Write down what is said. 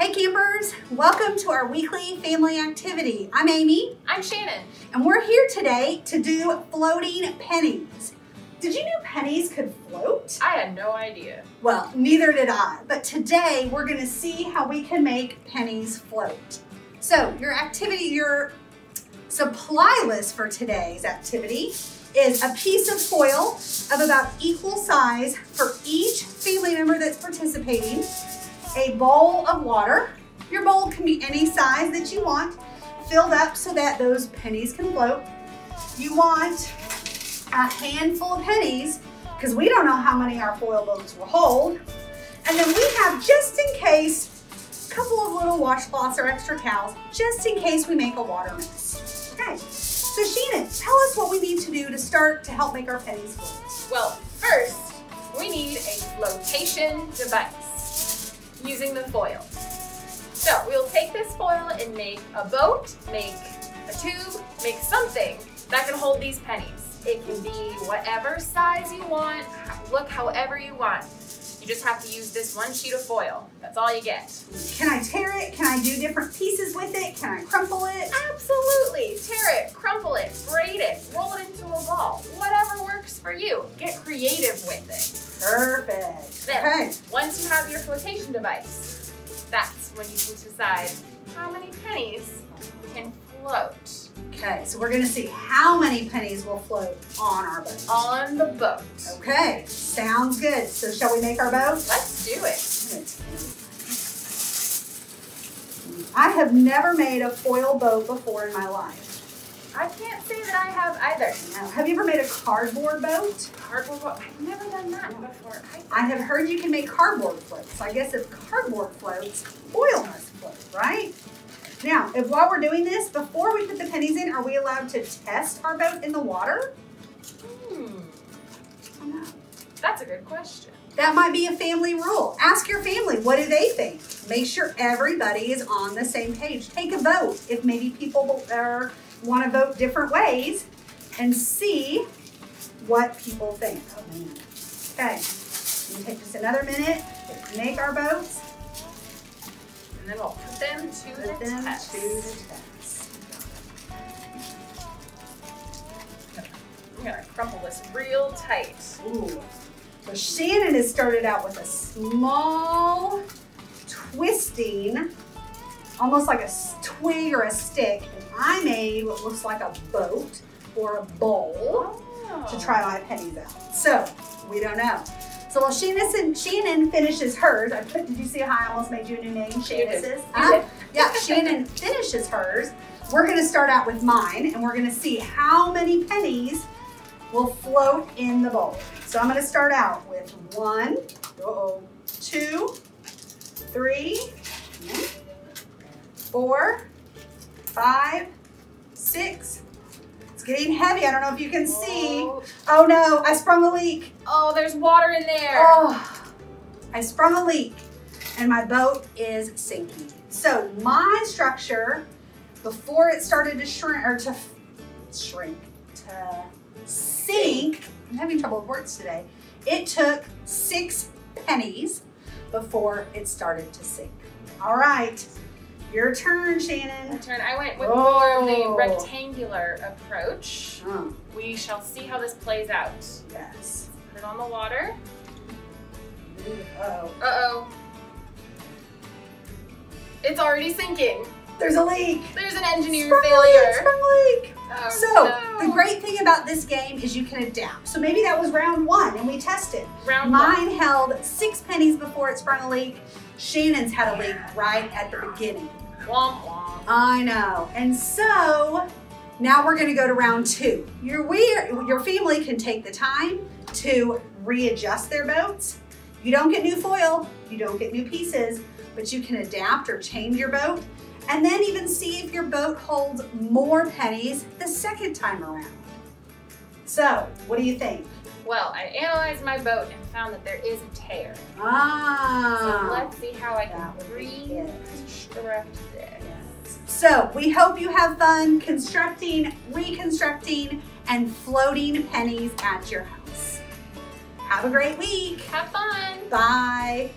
Hey campers, welcome to our weekly family activity. I'm Amy. I'm Shannon. And we're here today to do floating pennies. Did you know pennies could float? I had no idea. Well, neither did I, but today we're gonna see how we can make pennies float. So your supply list for today's activity is a piece of foil of about equal size for each family member that's participating, a bowl of water. Your bowl can be any size that you want, filled up so that those pennies can float. You want a handful of pennies, because we don't know how many our foil bowls will hold. And then we have, just in case, a couple of little washcloths or extra towels, just in case we make a water mess. Okay, so Shannon, tell us what we need to do to start to help make our pennies float. Well, first, we need a flotation device using the foil. So we'll take this foil and make a boat, make a tube, make something that can hold these pennies. It can be whatever size you want, look however you want. You just have to use this one sheet of foil. That's all you get. Can I tear it? Can I do different pieces with it? Can I crumple it? Absolutely. Tear it, crumple it, braid it, roll it into a ball. Whatever works for you. Get creative with it. Perfect. Then, okay. Once you have your flotation device, that's when you can decide how many pennies can float. Okay, so we're gonna see how many pennies will float on our boat. On the boat. Okay, sounds good. So shall we make our boat? Let's do it. I have never made a foil boat before in my life. I can't say that I have either. Now, have you ever made a cardboard boat? Cardboard boat? I've never done that before. I have heard you can make cardboard floats. I guess if cardboard floats, foil must float, right? Now, while we're doing this, before we put the pennies in, are we allowed to test our boat in the water? I don't know. That's a good question. That might be a family rule. Ask your family, what do they think? Make sure everybody is on the same page. Take a vote if maybe people want to vote different ways and see what people think. Oh, man. Okay, we'll take just another minute to make our boats. And then we'll put them to the test. I'm gonna crumple this real tight. Ooh. So Shannon has started out with a small twisting, almost like a twig or a stick, and I made what looks like a boat or a bowl to try my pennies out. So we don't know. So while Shannon finishes hers, did you see how I almost made you a new name? Shannon. Yeah, Shannon finishes hers. We're gonna start out with mine, and we're gonna see how many pennies will float in the bowl. So I'm gonna start out with 1, 2, 3, 4, 5, 6. It's getting heavy. I don't know if you can see. Oh no, I sprung a leak. Oh, there's water in there. Oh, I sprung a leak and my boat is sinking. So my structure, before it started to sink, I'm having trouble with words today. It took 6 pennies before it started to sink. All right, your turn, Shannon. My turn. I went with more of the rectangular approach. We shall see how this plays out. Yes. Put it on the water. Uh-oh. Uh-oh. It's already sinking. There's a leak. There's an engineer failure. Sprung a leak. Oh, So no. the great thing about this game is you can adapt. So maybe that was round 1 and we tested. Mine held 6 pennies before it sprung a leak. Shannon's had a leak right at the beginning. Womp womp. I know. And so now we're going to go to round 2. Your family can take the time to readjust their boats. You don't get new foil, you don't get new pieces, but you can adapt or change your boat and then even see if your boat holds more pennies the second time around. So, what do you think? Well, I analyzed my boat and found that there is a tear. Ah. So let's see how I can reconstruct this. So we hope you have fun constructing, reconstructing, and floating pennies at your house. Have a great week. Have fun. Bye.